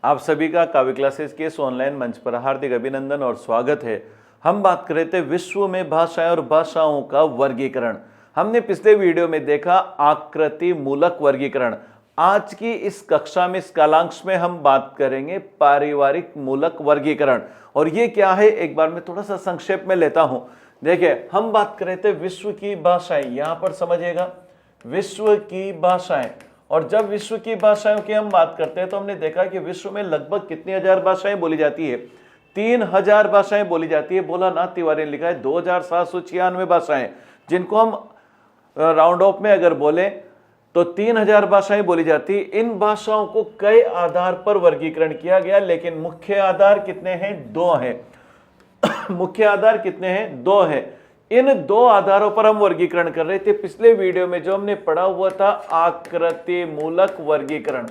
आप सभी का काव्य क्लासेस के इस ऑनलाइन मंच पर हार्दिक अभिनंदन और स्वागत है। हम बात कर रहे थे विश्व में भाषाएं और भाषाओं का वर्गीकरण। हमने पिछले वीडियो में देखा आकृति मूलक वर्गीकरण। आज की इस कक्षा में, इस कालांश में हम बात करेंगे पारिवारिक मूलक वर्गीकरण। और ये क्या है, एक बार मैं थोड़ा सा संक्षेप में लेता हूं। देखिए, हम बात कर रहे थे विश्व की भाषाएं, यहां पर समझिएगा विश्व की भाषाएं। और जब विश्व की भाषाओं की हम बात करते हैं तो हमने देखा कि विश्व में लगभग कितनी हजार भाषाएं बोली जाती है, 3000 भाषाएं बोली जाती है। बोला ना तिवारी ने लिखा है 2796 भाषाएं, जिनको हम राउंड ऑफ में अगर बोले तो 3000 भाषाएं बोली जाती। इन भाषाओं को कई आधार पर वर्गीकरण किया गया, लेकिन मुख्य आधार कितने हैं? 2 हैं। मुख्य आधार कितने हैं? 2 हैं। इन 2 आधारों पर हम वर्गीकरण कर रहे थे। पिछले वीडियो में जो हमने पढ़ा हुआ था आकृति मूलक वर्गीकरण।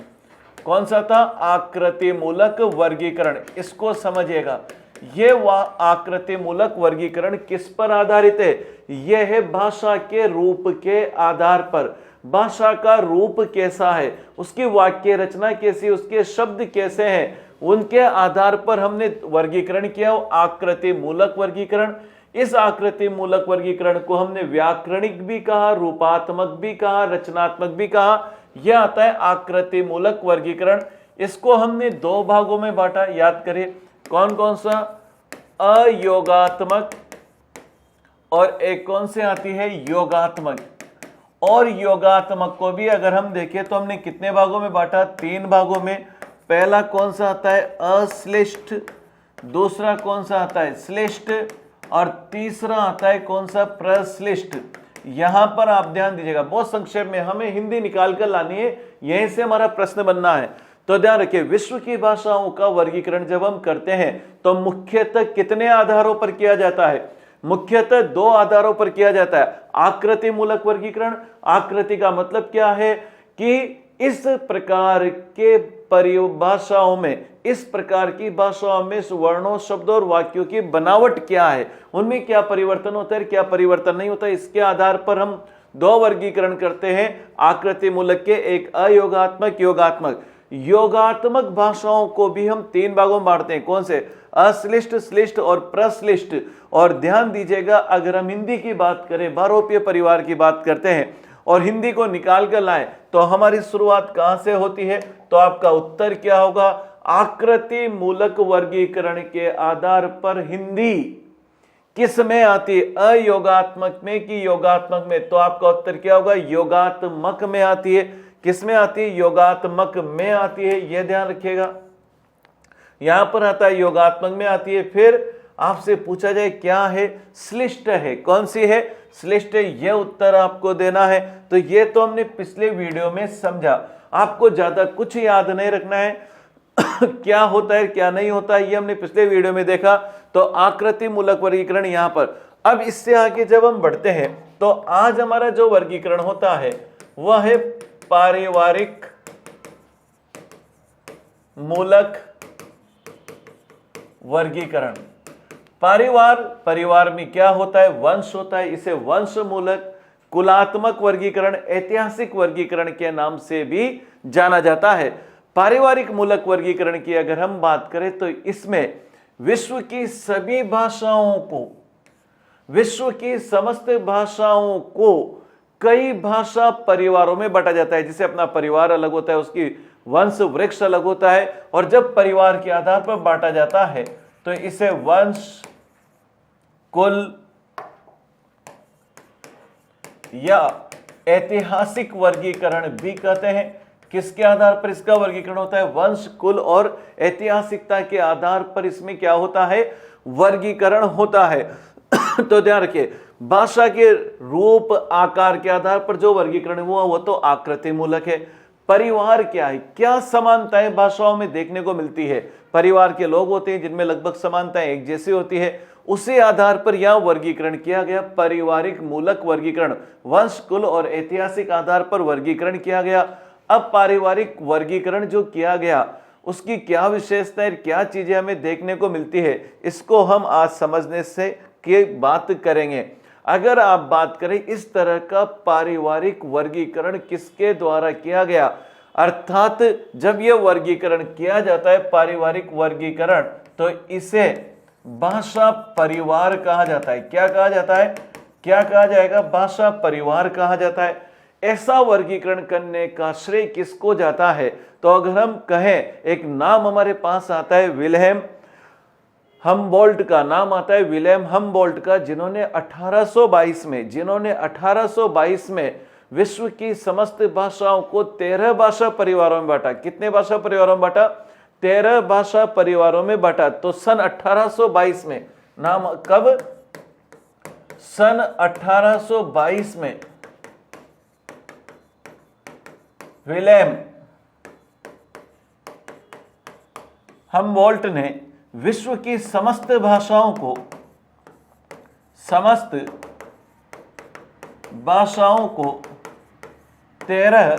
कौन सा था? आकृति मूलक वर्गीकरण। इसको समझिएगा, ये आकृति मूलक वर्गीकरण किस पर आधारित है? यह है भाषा के रूप के आधार पर। भाषा का रूप कैसा है, उसकी वाक्य रचना कैसी, उसके शब्द कैसे हैं, उनके आधार पर हमने वर्गीकरण किया आकृति मूलक वर्गीकरण। इस आकृति मूलक वर्गीकरण को हमने व्याकरणिक भी कहा, रूपात्मक भी कहा, रचनात्मक भी कहा। यह आता है आकृति मूलक वर्गीकरण। इसको हमने 2 भागों में बांटा, याद करिए कौन कौन सा? अयोगात्मक और एक कौन से आती है? योगात्मक। और योगात्मक को भी अगर हम देखें तो हमने कितने भागों में बांटा? 3 भागों में। पहला कौन सा आता है? अश्लिष्ट। दूसरा कौन सा आता है? श्लिष्ट। और तीसरा आता है कौन सा? प्रश्लिष्ट। यहां पर आप ध्यान दीजिएगा, बहुत संक्षेप में हमें हिंदी निकाल कर लानी है, यहीं से हमारा प्रश्न बनना है। तो ध्यान रखिए, विश्व की भाषाओं का वर्गीकरण जब हम करते हैं तो मुख्यतः कितने आधारों पर किया जाता है? मुख्यतः 2 आधारों पर किया जाता है। आकृति मूलक वर्गीकरण। आकृति का मतलब क्या है कि इस प्रकार के परिभाषाओं में, इस प्रकार की भाषाओं में वर्णों, शब्दों और वाक्यों की बनावट क्या है, उनमें क्या परिवर्तन होता है, क्या परिवर्तन नहीं होता, इसके आधार पर हम 2 वर्गीकरण करते हैं आकृति मूलक के, एक अयोगात्मक, योगात्मक। योगात्मक भाषाओं को भी हम 3 भागों में बांटते हैं। कौन से? अश्लिष्ट, श्लिष्ट और प्रश्लिष्ट। और ध्यान दीजिएगा, अगर हम हिंदी की बात करें, बहुरूपीय परिवार की बात करते हैं और हिंदी को निकाल कर लाएं तो हमारी शुरुआत कहां से होती है? तो आपका उत्तर क्या होगा? आकृति मूलक वर्गीकरण के आधार पर हिंदी किस में आती है? अयोगात्मक में कि योगात्मक में? तो आपका उत्तर क्या होगा? योगात्मक में आती है। किस में आती है? योगात्मक में आती है। यह ध्यान रखिएगा, यहां पर आता है योगात्मक में आती है। फिर आपसे पूछा जाए क्या है? श्लिष्ट है। कौन सी है? श्लिष्ट है। यह उत्तर आपको देना है। तो यह तो हमने पिछले वीडियो में समझा, आपको ज्यादा कुछ याद नहीं रखना है। क्या होता है क्या नहीं होता है, ये हमने पिछले वीडियो में देखा। तो आकृति मूलक वर्गीकरण यहां पर। अब इससे आगे जब हम बढ़ते हैं तो आज हमारा जो वर्गीकरण होता है वह है पारिवारिक मूलक वर्गीकरण। परिवार में क्या होता है? वंश होता है। इसे वंश मूलक, कुलात्मक वर्गीकरण, ऐतिहासिक वर्गीकरण के नाम से भी जाना जाता है। पारिवारिक मूलक वर्गीकरण की अगर हम बात करें तो इसमें विश्व की सभी भाषाओं को, विश्व की समस्त भाषाओं को कई भाषा परिवारों में बांटा जाता है। जिसे अपना परिवार अलग होता है, उसकी वंश वृक्ष अलग होता है। और जब परिवार के आधार पर बांटा जाता है तो इसे वंश, कुल या ऐतिहासिक वर्गीकरण भी कहते हैं। किसके आधार पर इसका वर्गीकरण होता है? वंश, कुल और ऐतिहासिकता के आधार पर इसमें क्या होता है? वर्गीकरण होता है। तो ध्यान रखिए, भाषा के रूप, आकार के आधार पर जो वर्गीकरण हुआ वो तो आकृति मूलक है। परिवार क्या है? क्या समानताएं भाषाओं में देखने को मिलती है? परिवार के लोग होते हैं जिनमें लगभग समानताएं एक जैसी होती है, उसी आधार पर यह वर्गीकरण किया गया, पारिवारिक मूलक वर्गीकरण। वंश, कुल और ऐतिहासिक आधार पर वर्गीकरण किया गया। अब पारिवारिक वर्गीकरण जो किया गया उसकी क्या विशेषताएं, क्या चीजें हमें देखने को मिलती है, इसको हम आज समझने से की बात करेंगे। अगर आप बात करें इस तरह का पारिवारिक वर्गीकरण किसके द्वारा किया गया? अर्थात जब यह वर्गीकरण किया जाता है पारिवारिक वर्गीकरण, तो इसे भाषा परिवार कहा जाता है। क्या कहा जाता है? क्या कहा जाएगा? भाषा परिवार कहा जाता है। ऐसा वर्गीकरण करने का श्रेय किसको जाता है? तो अगर हम कहें, एक नाम हमारे पास आता है विल्हेम हम्बोल्ट का, नाम आता है विल्हेम हम्बोल्ट का, जिन्होंने 1822 में विश्व की समस्त भाषाओं को 13 भाषा परिवारों में बांटा। कितने भाषा परिवारों में बांटा? 13 भाषा परिवारों में बांटा। तो सन 1822 में, नाम कब? सन 1822 में विल्हेम हम्बोल्ट ने विश्व की समस्त भाषाओं को 13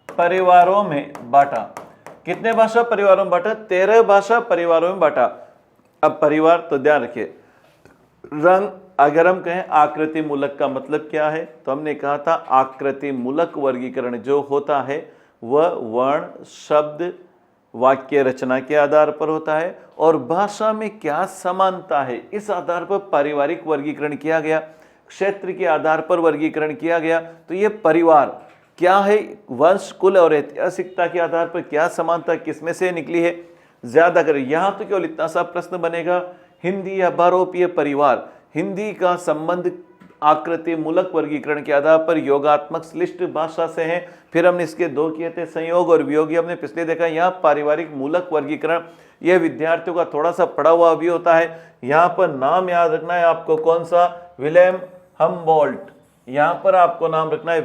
भाषा परिवारों में बांटा। कितने भाषा परिवारों में बांटा? 13 भाषा परिवारों में बांटा। अब परिवार, तो ध्यान रखिए, रंग, अगर हम कहें आकृति मूलक का मतलब क्या है, तो हमने कहा था आकृति मूलक वर्गीकरण जो होता है वह वर्ण, शब्द, वाक्य रचना के आधार पर होता है और भाषा में क्या समानता है इस आधार पर पारिवारिक वर्गीकरण किया गया, क्षेत्र के आधार पर वर्गीकरण किया गया। तो ये परिवार क्या है? वंश, कुल और ऐतिहासिकता के आधार पर क्या समानता किसमें से निकली है? ज्यादा करें यहां तो केवल इतना सा प्रश्न बनेगा, हिंदी या बहुरूपीय परिवार, हिंदी का संबंध आकृति मूलक वर्गीकरण के आधार पर योगात्मक श्लिष्ट भाषा से है। फिर हमने इसके दो किए थे, संयोग और वियोग, हमने पिछले देखा। यहाँ पारिवारिक मूलक वर्गीकरण यह विद्यार्थियों का थोड़ा सा पढ़ा हुआ भी होता है। यहाँ पर नाम याद रखना है आपको, कौन सा? Wilhelm Humboldt. यहाँ पर आपको नाम रखना है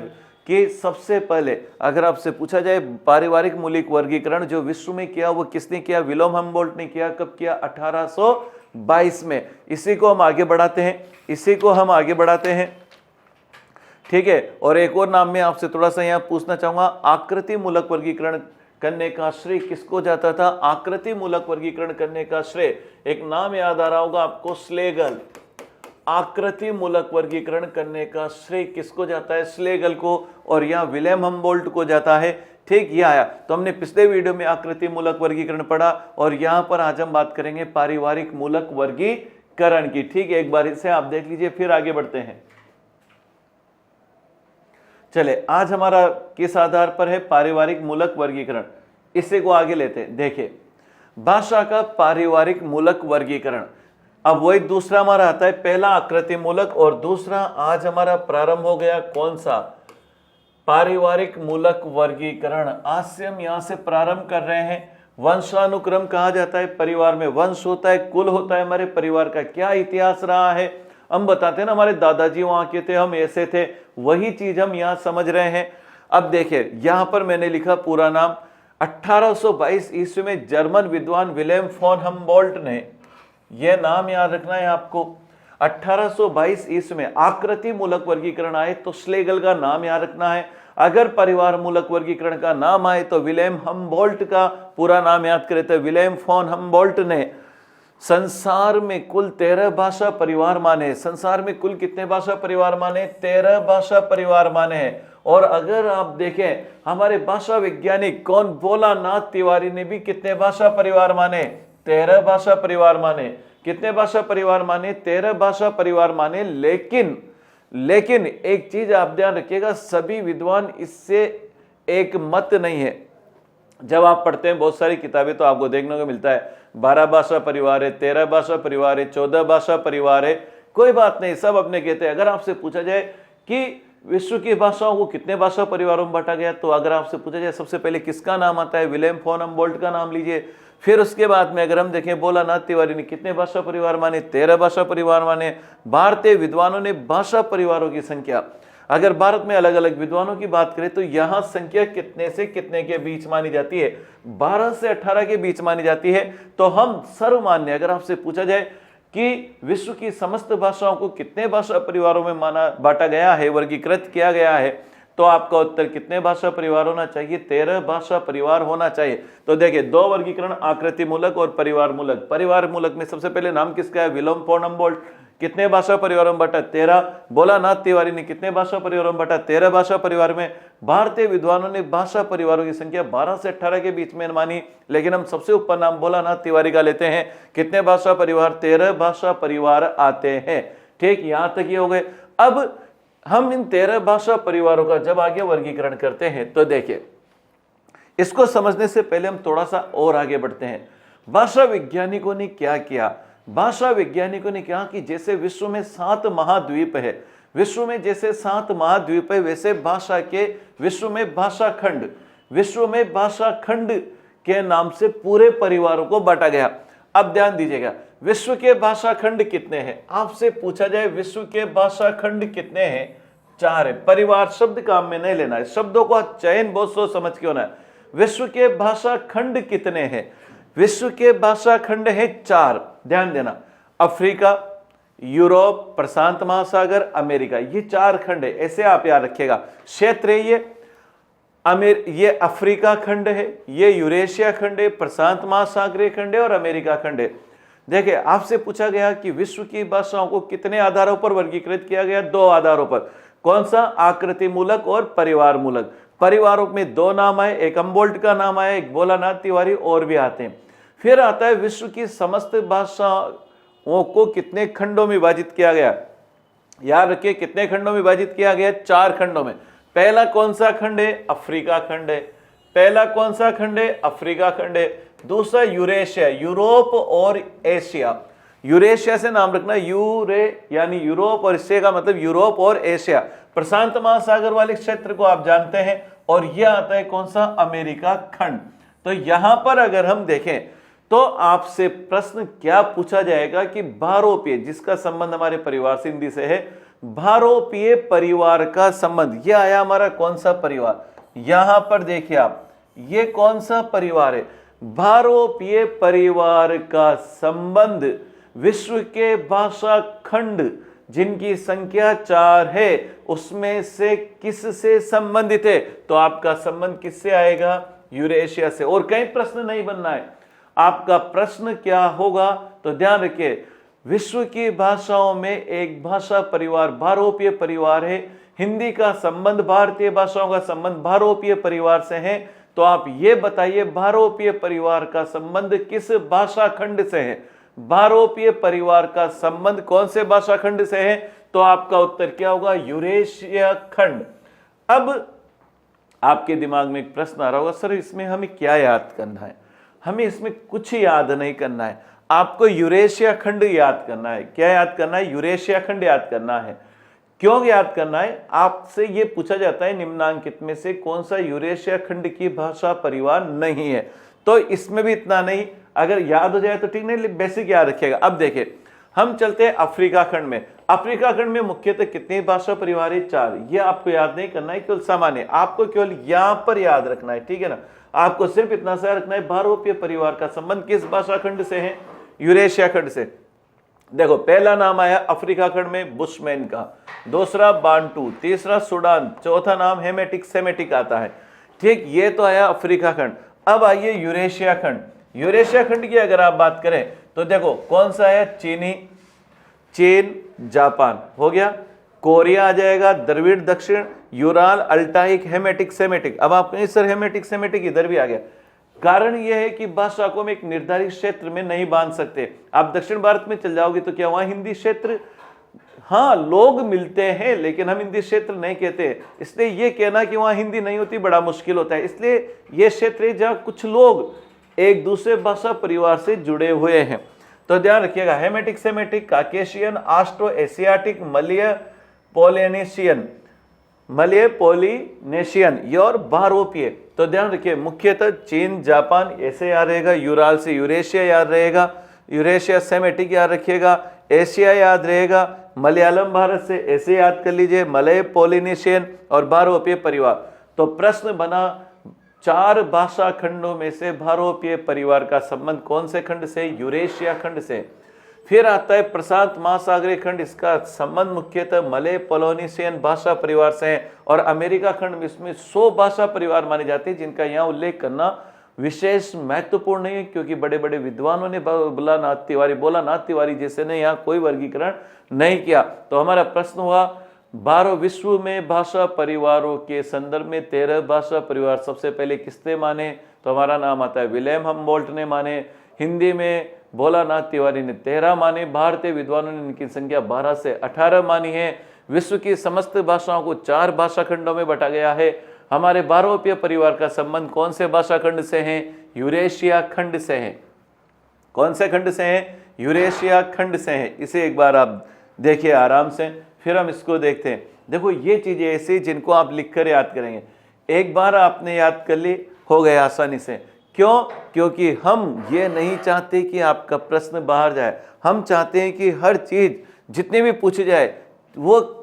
कि सबसे पहले अगर आपसे पूछा जाए पारिवारिक मूलक वर्गीकरण जो विश्व में किया वो किसने किया? विल्हेम हम्बोल्ट ने किया। कब किया? 1822 में। इसी को हम आगे बढ़ाते हैं, ठीक है। और एक और नाम में आपसे थोड़ा सा यहाँ पूछना चाहूंगा, आकृति मूलक वर्गीकरण करने का श्रेय किसको जाता था? आकृति मूलक वर्गीकरण करने का श्रेय, एक नाम याद आ रहा होगा आपको, स्लेगल। आकृति मूलक वर्गीकरण करने का श्रेय किसको जाता है? स्लेगल को। और यहाँ विल्हेम हम्बोल्ट को जाता है। ठीक, ये आया। तो हमने पिछले वीडियो में आकृति मूलक वर्गीकरण पढ़ा और यहां पर आज हम बात करेंगे पारिवारिक मूलक वर्गीकरण की। ठीक है, एक बार इसे आप देख लीजिए, फिर आगे बढ़ते हैं। चले, आज हमारा किस आधार पर है? पारिवारिक मूलक वर्गीकरण। इसे को आगे लेते हैं। देखिए, भाषा का पारिवारिक मूलक वर्गीकरण। अब वही दूसरा हमारा आता है, पहला आकृति मूलक और दूसरा आज हमारा प्रारंभ हो गया कौन सा? पारिवारिक मूलक वर्गीकरण। आज से हम यहां से प्रारंभ कर रहे हैं। वंशानुक्रम कहा जाता है, परिवार में वंश होता है, कुल होता है, हमारे परिवार का क्या इतिहास रहा है हम बताते हैं ना, हमारे दादाजी वहां के थे, हम ऐसे थे, वही चीज हम यहां समझ रहे हैं। अब देखिए, यहां पर मैंने लिखा पूरा नाम। 1822 ईस्वी में जर्मन विद्वान विल्हेम फॉन हम्बोल्ट ने, यह नाम याद रखना है आपको, 1822 ईस्वी में आकृति मूलक वर्गीकरण आए तो स्लेगल का नाम याद रखना है। अगर परिवार मूलक वर्गीकरण का नाम आए तो विल्हेम हम्बोल्ट का पूरा नाम याद करें तो विल्हेम फॉन हम्बोल्ट ने संसार में कुल 13 भाषा परिवार माने। संसार में कुल कितने भाषा परिवार माने? 13 भाषा परिवार माने हैं। और अगर आप देखें हमारे भाषा वैज्ञानिक कौन, भोलानाथ तिवारी ने भी कितने भाषा परिवार माने? 13 भाषा परिवार माने। कितने भाषा परिवार माने? 13 भाषा परिवार माने। लेकिन एक चीज आप ध्यान रखिएगा, सभी विद्वान इससे एक मत नहीं है। जब आप पढ़ते हैं बहुत सारी किताबें तो आपको देखने को मिलता है 12 भाषा परिवार है, 13 भाषा परिवार है, 14 भाषा परिवार है। कोई बात नहीं, सब अपने कहते हैं। अगर आपसे पूछा जाए कि विश्व की भाषाओं को कितने भाषा परिवारों में बांटा गया, तो अगर आपसे पूछा जाए सबसे पहले किसका नाम आता है? विल्हेम फॉन हम्बोल्ट का नाम लीजिए। फिर उसके बाद में अगर हम देखें भोलानाथ तिवारी ने कितने भाषा परिवार माने? 13 भाषा परिवार माने। भारतीय विद्वानों ने भाषा परिवारों की संख्या, अगर भारत में अलग अलग विद्वानों की बात करें तो यहां संख्या कितने से कितने के बीच मानी जाती है? 12 से 18 के बीच मानी जाती है। तो हम सर्वमान्य, अगर आपसे पूछा जाए कि विश्व की समस्त भाषाओं को कितने भाषा परिवारों में माना बांटा गया है, वर्गीकृत किया गया है, तो आपका उत्तर कितने भाषा परिवार होना चाहिए? 13 भाषा परिवार होना चाहिए। तो देखिए, दो वर्गीकरण, आकृति मूलक और परिवार मूलक। परिवार मूलक में सबसे पहले नाम किसका है? Wilhelm von Humboldt. कितने भाषा परिवारों में बांटा? 13। भोलानाथ तिवारी ने कितने भाषा परिवारों में बांटा? 13 भाषा परिवार में। भारतीय विद्वानों ने भाषा परिवारों की संख्या 12 से 18 के बीच में मानी, लेकिन हम सबसे ऊपर नाम भोलानाथ तिवारी का लेते हैं। कितने भाषा परिवार? 13 भाषा परिवार आते हैं। ठीक, यहां तक ये हो गए। अब हम इन 13 भाषा परिवारों का जब आगे वर्गीकरण करते हैं तो देखिए, इसको समझने से पहले हम थोड़ा सा और आगे बढ़ते हैं। भाषा वैज्ञानिकों ने क्या किया? भाषा वैज्ञानिकों ने कहा कि जैसे विश्व में 7 महाद्वीप है, विश्व में जैसे 7 महाद्वीप है, वैसे भाषा के विश्व में भाषा खंड, विश्व में भाषा खंड के नाम से पूरे परिवारों को बांटा गया। अब ध्यान दीजिएगा, विश्व के भाषा खंड कितने हैं? आपसे पूछा जाए विश्व के भाषा खंड कितने हैं? 4 है। परिवार शब्द काम में नहीं लेना है, शब्दों का चयन बहुत सोच समझ के होना है। विश्व के भाषा खंड कितने हैं? विश्व के भाषा खंड है 4। ध्यान देना, अफ्रीका, यूरोप, प्रशांत महासागर, अमेरिका, ये 4 खंड है। ऐसे आप याद रखिएगा। क्षेत्र है ये अफ्रीका खंड है, ये यूरेशिया खंड है, प्रशांत महासागरीय खंड है और अमेरिका खंड है। देखिए, आपसे पूछा गया कि विश्व की भाषाओं को कितने आधारों पर वर्गीकृत किया गया? 2 आधारों पर। कौन सा? आकृति मूलक और परिवार मूलक। परिवारों में 2 नाम आए, एक अम्बोल्ट का नाम आया, एक भोलानाथ तिवारी, और भी आते हैं। फिर आता है विश्व की समस्त भाषाओं को कितने खंडों में विभाजित किया गया? याद रखिए, कितने खंडों में विभाजित किया गया? 4 खंडों में। पहला कौन सा खंड है? अफ्रीका खंड है। पहला कौन सा खंड है? अफ्रीका खंड है। दूसरा यूरेशिया, यूरोप और एशिया। यूरेशिया से नाम रखना, यानी यूरोप, और एशिया का मतलब यूरोप और एशिया। प्रशांत महासागर वाले क्षेत्र को आप जानते हैं। और यह आता है कौन सा? अमेरिका खंड। तो यहां पर अगर हम देखें तो आपसे प्रश्न क्या पूछा जाएगा कि भारोपीय, जिसका संबंध हमारे परिवार से हिंदी से है, भारोपीय परिवार का संबंध। यह आया हमारा कौन सा परिवार? यहां पर देखिए आप, ये कौन सा परिवार है? भारोपीय परिवार का संबंध विश्व के भाषा खंड जिनकी संख्या 4 है, उसमें से किससे संबंधित है? तो आपका संबंध किससे आएगा? यूरेशिया से। और कहीं प्रश्न नहीं बनना है, आपका प्रश्न क्या होगा? तो ध्यान रखिए, विश्व की भाषाओं में एक भाषा परिवार भारोपीय परिवार है। हिंदी का संबंध, भारतीय भाषाओं का संबंध भारोपीय परिवार से है। तो आप ये बताइए, भारोपीय परिवार का संबंध किस भाषा खंड से है? भारोपीय परिवार का संबंध कौन से भाषा खंड से है? तो आपका उत्तर क्या होगा? यूरेशिया खंड। अब आपके दिमाग में एक प्रश्न आ रहा होगा, सर इसमें हमें क्या याद करना है? हमें इसमें कुछ याद नहीं करना है, आपको यूरेशिया खंड याद करना है। क्या याद करना है? यूरेशिया खंड याद करना है। क्यों याद करना है? आपसे ये पूछा जाता है निम्नांकित में से कौन सा यूरेशिया खंड की भाषा परिवार नहीं है। तो इसमें भी इतना नहीं, अगर याद हो जाए तो ठीक, नहीं बेसिक याद रखिएगा। अब देखिए, हम चलते हैं अफ्रीका खंड में। अफ्रीका खंड में मुख्यतः कितनी भाषा परिवार है? 4। ये आपको याद नहीं करना है, केवल सामान्य, आपको केवल यहां पर याद रखना है, ठीक है ना। आपको सिर्फ इतना सा रखना है, भारोपीय परिवार का संबंध किस भाषा खंड से है? यूरेशिया खंड से। देखो, पहला नाम आया अफ्रीका खंड में बुशमैन का, दूसरा बांटू, तीसरा सूडान, चौथा नाम हेमेटिक सेमेटिक आता है। ठीक, ये तो आया अफ्रीका खंड। अब आइए यूरेशिया खंड। यूरेशिया खंड की अगर आप बात करें तो देखो कौन सा है? चीन, जापान हो गया, कोरिया आ जाएगा, द्रविड़ दक्षिण, यूराल, अल्टाइक, हेमेटिक सेमेटिक। अब आप कहें सर हेमेटिक सेमेटिक इधर भी आ गया। कारण यह है कि भाषा को हम एक निर्धारित क्षेत्र में नहीं बांध सकते। आप दक्षिण भारत में चल जाओगे तो क्या वहां हिंदी क्षेत्र, हाँ लोग मिलते हैं, लेकिन हम हिंदी क्षेत्र नहीं कहते। इसलिए ये कहना कि वहां हिंदी नहीं होती बड़ा मुश्किल होता है। इसलिए ये क्षेत्र है जहां कुछ लोग एक दूसरे भाषा परिवार से जुड़े हुए हैं। तो ध्यान रखिएगा, Hamitic Semitic, Caucasian, Austro Asiatic, Malay Polynesian, ये और भारोपीय। तो ध्यान रखिए, मुख्यतः चीन, जापान ऐसे याद रहेगा, यूराल से यूरेशिया याद रहेगा, यूरेशिया सेमेटिक याद रखिएगा, एशिया याद रहेगा, मलयालम भारत से ऐसे याद कर लीजिए, मलय पोलिनेशियन और भारोपीय परिवार। तो प्रश्न बना, 4 भाषा खंडों में से भारोपीय परिवार का संबंध कौन से खंड से? यूरेशिया खंड से। फिर आता है प्रशांत महासागरीय खंड, इसका संबंध मुख्यतः मलय पोलिनेशियन भाषा परिवार से है। और अमेरिका खंड में इसमें 100 भाषा परिवार माने जाते हैं, जिनका यहाँ उल्लेख करना विशेष महत्वपूर्ण नहीं है, क्योंकि बड़े बड़े विद्वानों ने भोलानाथ तिवारी जैसे ने यहाँ कोई वर्गीकरण नहीं किया। तो हमारा प्रश्न हुआ 12 विश्व में भाषा परिवारों के संदर्भ में 13 भाषा परिवार सबसे पहले किसने माने? तो हमारा नाम आता है विलियम हम्बोल्ट ने माने। हिंदी में भोलानाथ तिवारी ने 13 माने। भारतीय विद्वानों ने इनकी संख्या 12 से 18 मानी है। विश्व की समस्त भाषाओं को 4 भाषा खंडों में बांटा गया है। हमारे बारोपीय परिवार का संबंध कौन से भाषा खंड से है? यूरेशिया खंड से है। कौन से खंड से है? यूरेशिया खंड से है। इसे एक बार आप देखिए आराम से, फिर हम इसको देखते हैं। देखो ये चीजें ऐसी जिनको आप लिखकर याद करेंगे, एक बार आपने याद कर ली हो गए आसानी से। क्यों? क्योंकि हम ये नहीं चाहते कि आपका प्रश्न बाहर जाए। हम चाहते हैं कि हर चीज जितनी भी पूछी जाए वो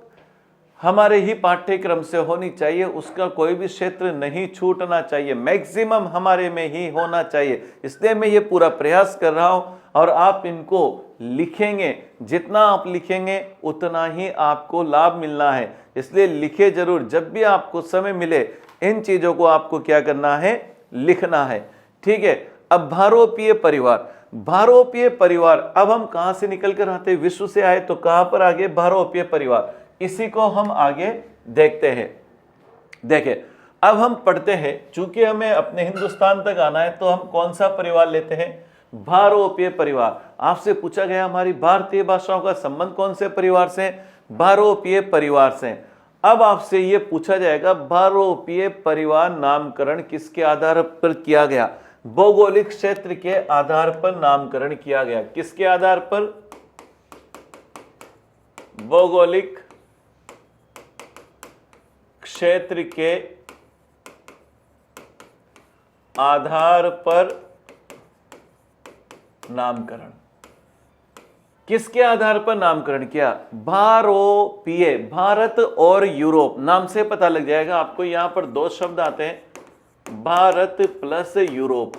हमारे ही पाठ्यक्रम से होनी चाहिए, उसका कोई भी क्षेत्र नहीं छूटना चाहिए, मैक्सिमम हमारे में ही होना चाहिए। इसलिए मैं ये पूरा प्रयास कर रहा हूं और आप इनको लिखेंगे, जितना आप लिखेंगे उतना ही आपको लाभ मिलना है। इसलिए लिखे जरूर, जब भी आपको समय मिले इन चीजों को आपको क्या करना है? लिखना है। ठीक है। अब भारोपीय परिवार, भारोपीय परिवार, अब हम कहां से निकल कर आते? विश्व से आए तो कहां पर आगे? भारोपीय परिवार। इसी को हम आगे देखते हैं। देखिए अब हम पढ़ते हैं, चूंकि हमें अपने हिंदुस्तान तक आना है तो हम कौन सा परिवार लेते हैं? भारोपीय परिवार। आपसे पूछा गया हमारी भारतीय भाषाओं का संबंध कौन से परिवार से? भारोपीय परिवार से। अब आपसे यह पूछा जाएगा भारोपीय परिवार नामकरण किसके आधार पर किया गया? भौगोलिक क्षेत्र के आधार पर नामकरण किया गया। किसके आधार पर? भौगोलिक क्षेत्र के आधार पर नामकरण। किसके आधार पर नामकरण किया? भारोपीय, भारत और यूरोप। नाम से पता लग जाएगा आपको, यहां पर 2 शब्द आते हैं, भारत प्लस यूरोप।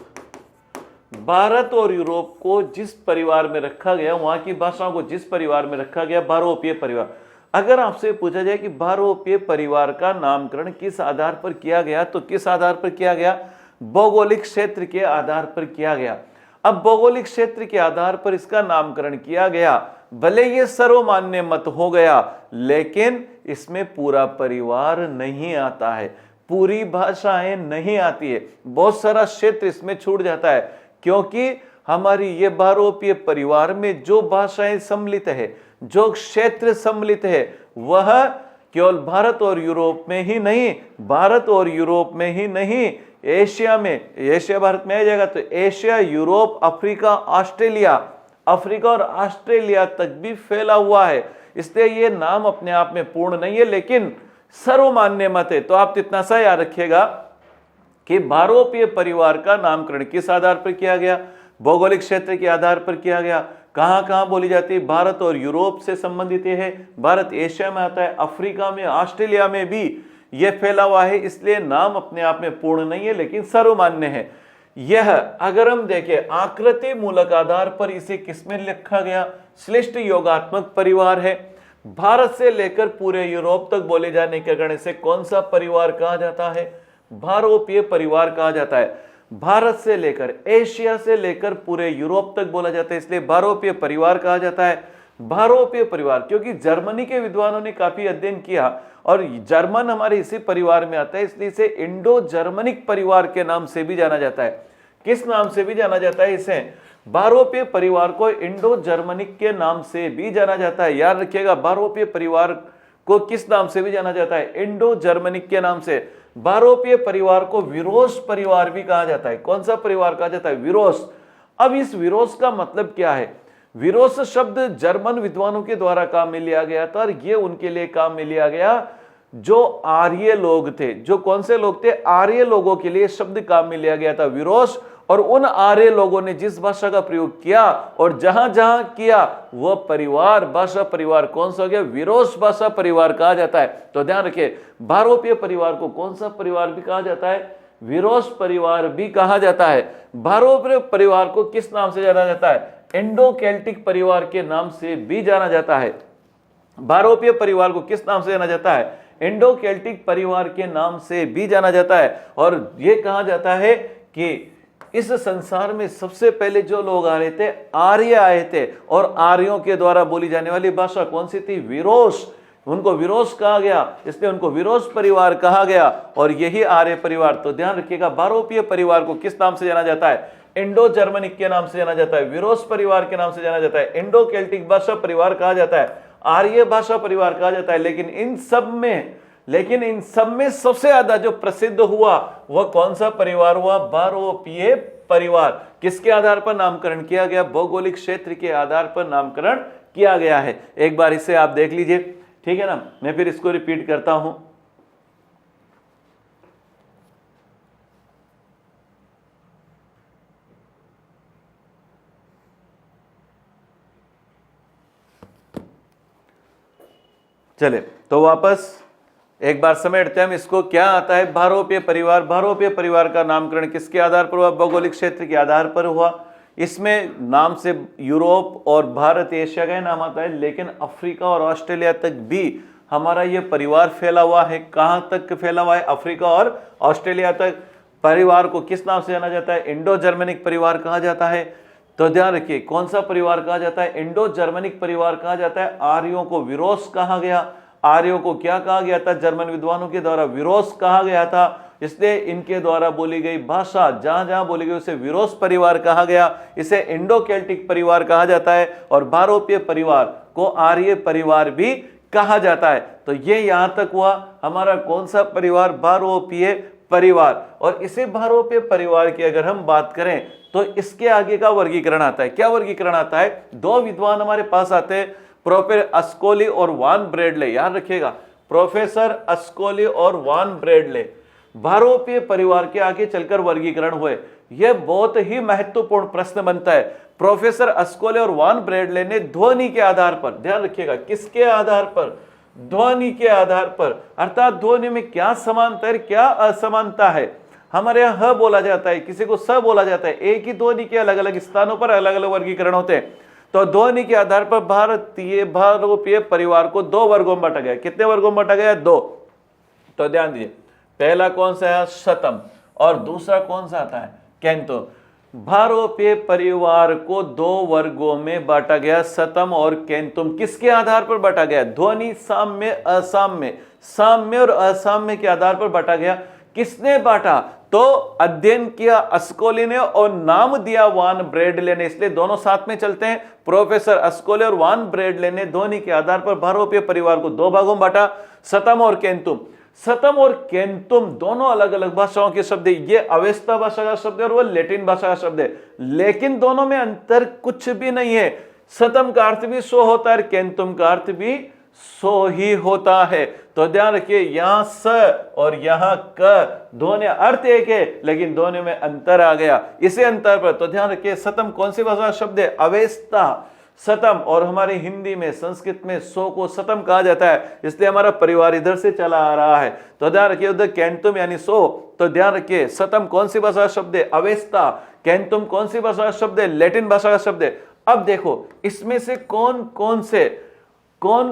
भारत और यूरोप को जिस परिवार में रखा गया, वहां की भाषाओं को जिस परिवार में रखा गया, भारोपीय परिवार। अगर आपसे पूछा जाए कि भारोपीय परिवार का नामकरण किस आधार पर किया गया, तो किस आधार पर किया गया? भौगोलिक क्षेत्र के आधार पर किया गया। अब भौगोलिक क्षेत्र के आधार पर इसका नामकरण किया गया, भले ये सर्वमान्य मत हो गया, लेकिन इसमें पूरा परिवार नहीं आता है, पूरी भाषाएं नहीं आती है, बहुत सारा क्षेत्र इसमें छूट जाता है, क्योंकि हमारी ये भारोपीय परिवार में जो भाषाएं सम्मिलित है, जो क्षेत्र सम्मिलित है, वह केवल भारत और यूरोप में ही नहीं, भारत और यूरोप में ही नहीं, एशिया में, एशिया भारत में आ जाएगा तो Asia, Europe, Africa, Australia, Africa और ऑस्ट्रेलिया तक भी फैला हुआ है। इसलिए ये नाम अपने आप में पूर्ण नहीं है, लेकिन सर्वमान्य मत है। तो आप इतना सा याद रखिएगा कि भारोपीय परिवार का नामकरण किस आधार पर किया गया? भौगोलिक क्षेत्र के आधार पर किया गया। कहां कहां बोली जाती है? भारत और यूरोप से संबंधित है, भारत एशिया में आता है, अफ्रीका में, ऑस्ट्रेलिया में भी यह फैला हुआ है। इसलिए नाम अपने आप में पूर्ण नहीं है, लेकिन सर्वमान्य है। यह अगर हम देखें आकृति मूलक आधार पर इसे किसमें लिखा गया? श्लिष्ट योगात्मक परिवार है। भारत से लेकर पूरे यूरोप तक बोले जाने के कारण से कौन सा परिवार कहा जाता है? भारोपीय परिवार कहा जाता है। भारत से लेकर, एशिया से लेकर पूरे यूरोप तक बोला जाता है, इसलिए भारोपीय परिवार कहा जाता है। भारोपीय परिवार, क्योंकि जर्मनी के विद्वानों ने काफी अध्ययन किया और जर्मन हमारे इसी परिवार में आता है, इसलिए इसे इंडो जर्मनिक परिवार के नाम से भी जाना जाता है। किस नाम से भी जाना जाता है? इसे भारोपीय परिवार को इंडो जर्मनिक के नाम से भी जाना जाता है। याद रखिएगा, भारोपीय परिवार को किस नाम से भी जाना जाता है? इंडो जर्मनिक के नाम से। भारोपीय परिवार को विरोस परिवार भी कहा जाता है। कौन सा परिवार कहा जाता है? विरोस। अब इस विरोस का मतलब क्या है? विरोस शब्द जर्मन विद्वानों के द्वारा काम में लिया गया था, और ये उनके लिए काम में लिया गया जो आर्य लोग थे। जो कौन से लोग थे? आर्य लोगों के लिए शब्द काम में लिया गया था विरोस। और उन आर्य लोगों ने जिस भाषा का प्रयोग किया और जहां जहां किया, वह परिवार, भाषा परिवार कौन सा हो गया? विरोस भाषा परिवार कहा जाता है। तो ध्यान रखिए, भारोपीय परिवार को कौन सा परिवार भी कहा जाता है? विरोस परिवार भी कहा जाता है। भारोपीय परिवार को किस नाम से जाना जाता है? इंडो केल्टिक परिवार के नाम से भी जाना जाता है। भारोपीय परिवार को किस नाम से जाना जाता है? इंडो केल्टिक परिवार के नाम से भी जाना जाता है। और यह कहा जाता है कि इस संसार में सबसे पहले जो लोग आ रहे थे आर्य आए थे, और आर्यों के द्वारा बोली जाने वाली भाषा कौन सी थी? विरोश। उनको विरोश कहा गया, इसलिए उनको विरोश परिवार कहा गया, और यही आर्य परिवार। तो ध्यान रखिएगा, बारोपीय परिवार को किस नाम से जाना जाता है? इंडो जर्मनिक के नाम से जाना जाता है, विरोश परिवार के नाम से जाना जाता है, इंडो केल्टिक भाषा परिवार कहा जाता है, आर्य भाषा परिवार कहा जाता है। लेकिन इन सब में सबसे ज्यादा जो प्रसिद्ध हुआ वह कौन सा परिवार हुआ? बारोपीय परिवार। किसके आधार पर नामकरण किया गया? भौगोलिक क्षेत्र के आधार पर नामकरण किया गया है। एक बार इसे आप देख लीजिए, ठीक है ना। मैं फिर इसको रिपीट करता हूं। चले तो वापस एक बार समेटते हैं हम इसको। क्या आता है? बारोपीय परिवार। बारोपीय परिवार का नामकरण किसके आधार पर हुआ? भौगोलिक क्षेत्र के आधार पर हुआ। इसमें नाम से यूरोप और भारत एशिया का नाम आता है, लेकिन अफ्रीका और ऑस्ट्रेलिया तक भी हमारा ये परिवार फैला हुआ है। कहां तक फैला हुआ है? अफ्रीका और ऑस्ट्रेलिया तक। परिवार को किस नाम से जाना जाता है? इंडो जर्मनिक परिवार कहा जाता है। तो ध्यान रखिए, कौन सा परिवार कहा जाता है? इंडो जर्मनिक परिवार कहा जाता है। आर्यों को विरोश कहा गया। आर्यों को क्या कहा गया था? जर्मन विद्वानों के द्वारा विरोश कहा गया था। इसलिए इनके द्वारा बोली गई भाषा जहां जहां बोली गई उसे विरोश परिवार कहा गया। इसे इंडो केल्टिक परिवार कहा जाता है, और बारोपीय परिवार को आर्य परिवार भी कहा जाता है। तो ये यहां तक हुआ हमारा कौन सा परिवार? बारोपीय परिवार। और इसी बारोपीय परिवार की अगर हम बात करें तो इसके आगे का वर्गीकरण आता है। क्या वर्गीकरण आता है? दो विद्वान हमारे पास आते हैं, प्रोफेसर अस्कोली और वान ब्रेडले। याद रखिएगा, प्रोफेसर अस्कोली और वान ब्रेडले बारोपीय परिवार के आगे चलकर वर्गीकरण हुए। यह बहुत ही महत्वपूर्ण प्रश्न बनता है। प्रोफेसर अस्कोली और वान ब्रेडले ने ध्वनि के आधार पर, ध्यान रखिएगा, किसके आधार पर? ध्वनि के आधार पर। अर्थात ध्वनि में क्या समानता है, क्या असमानता है। हमारे यहाँ ह बोला जाता है, किसी को स बोला जाता है। एक ही ध्वनि के अलग अलग स्थानों पर अलग अलग वर्गीकरण होते हैं। तो ध्वनि के आधार पर बारोपीय परिवार को दो वर्गों में बांटा गया। कितने वर्गों में बांटा गया? दो। तो ध्यान दीजिए, पहला कौन सा है? शतम, और दूसरा कौन सा आता है? कैंतो। बारोपीय परिवार को दो वर्गों में बांटा गया, शतम और कैंतुम। किसके आधार पर बांटा गया? ध्वनि साम्य असाम्य, साम्य और असाम्य के आधार पर बांटा गया। किसने बांटा? तो अध्ययन किया अस्कोली ने और नाम दिया वान ब्रेडले ने। इसलिए दोनों साथ में चलते हैं। प्रोफेसर अस्कोली और वान ब्रेडले ने ध्वनि के आधार पर बारोपीय परिवार को दो भागों में बांटा, शतम और कैंतुम। शतम और कैंतुम दोनों अलग अलग भाषाओं के शब्द है। ये अवेस्ता भाषा का शब्द है और वह लैटिन भाषा का शब्द है, लेकिन दोनों में अंतर कुछ भी नहीं है। शतम का अर्थ भी सो होता है, कैंतुम का अर्थ भी सो ही होता है। तो ध्यान रखिए, यहां स और यहां क दोनों अर्थ एक है, लेकिन दोनों में अंतर आ गया। इसे अंतर पर तो ध्यान रखिए, शतम कौन सी भाषा का शब्द है? अवेस्ता शतम। और हमारे हिंदी में, संस्कृत में सो को शतम कहा जाता है, इसलिए हमारा परिवार इधर से चला आ रहा है। तो ध्यान रखिए, उधर कैंतुम यानी सो। तो ध्यान रखिए, शतम कौन सी भाषा का शब्द है? अवेस्ता। कैंतुम कौन सी भाषा का शब्द है? लैटिन भाषा का शब्द है। अब देखो, इसमें से कौन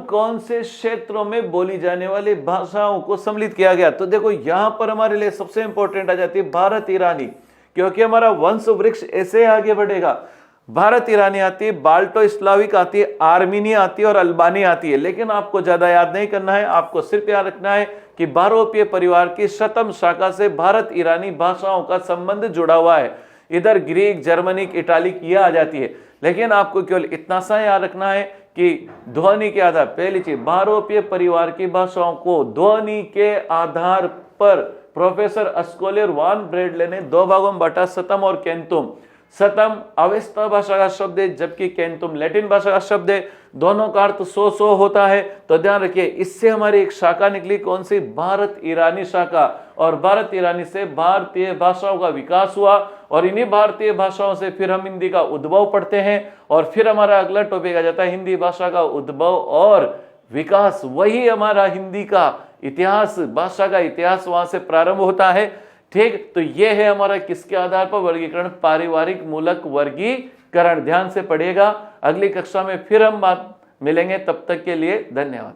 कौन से क्षेत्रों में बोली जाने वाली भाषाओं को सम्मिलित किया गया। तो देखो, यहां पर हमारे लिए सबसे इंपॉर्टेंट आ जाती है भारत ईरानी, क्योंकि हमारा वंश वृक्ष ऐसे आगे बढ़ेगा। भारत ईरानी आती है, बाल्टो स्लाविक आती है, आर्मीनिया आती है और अल्बानी आती है। लेकिन आपको ज्यादा याद नहीं करना है, आपको सिर्फ याद रखना है कि बारोपीय परिवार की शतम शाखा से भारत ईरानी भाषाओं का संबंध जुड़ा हुआ है। इधर ग्रीक, जर्मनिक, इटालिक ये आ जाती है। लेकिन आपको केवल इतना सा याद रखना है कि ध्वनि के आधार, पहली चीज, बारोपीय परिवार की भाषाओं को ध्वनि के आधार पर प्रोफेसर अस्कोली और वान ब्रेडले ने दो भागों में बांटा, शतम और कैंतुम। शतम अवेस्ता भाषा का शब्द है, जबकि कैंतुम लैटिन भाषा का शब्द है। दोनों का अर्थ सो होता है। तो ध्यान रखिए, इससे हमारी एक शाखा निकली, कौन सी? भारत ईरानी शाखा। और भारत ईरानी से भारतीय भाषाओं का विकास हुआ, और इन्हीं भारतीय भाषाओं से फिर हम हिंदी का उद्भव पढ़ते हैं। और फिर हमारा अगला टॉपिक आ जाता है हिंदी भाषा का उद्भव और विकास। वही हमारा हिंदी का इतिहास, भाषा का इतिहास वहां से प्रारंभ होता है। ठीक, तो ये है हमारा किसके आधार पर वर्गीकरण? पारिवारिक मूलक वर्गीकरण। ध्यान से पढ़िएगा। अगली कक्षा में फिर हम बात मिलेंगे, तब तक के लिए धन्यवाद।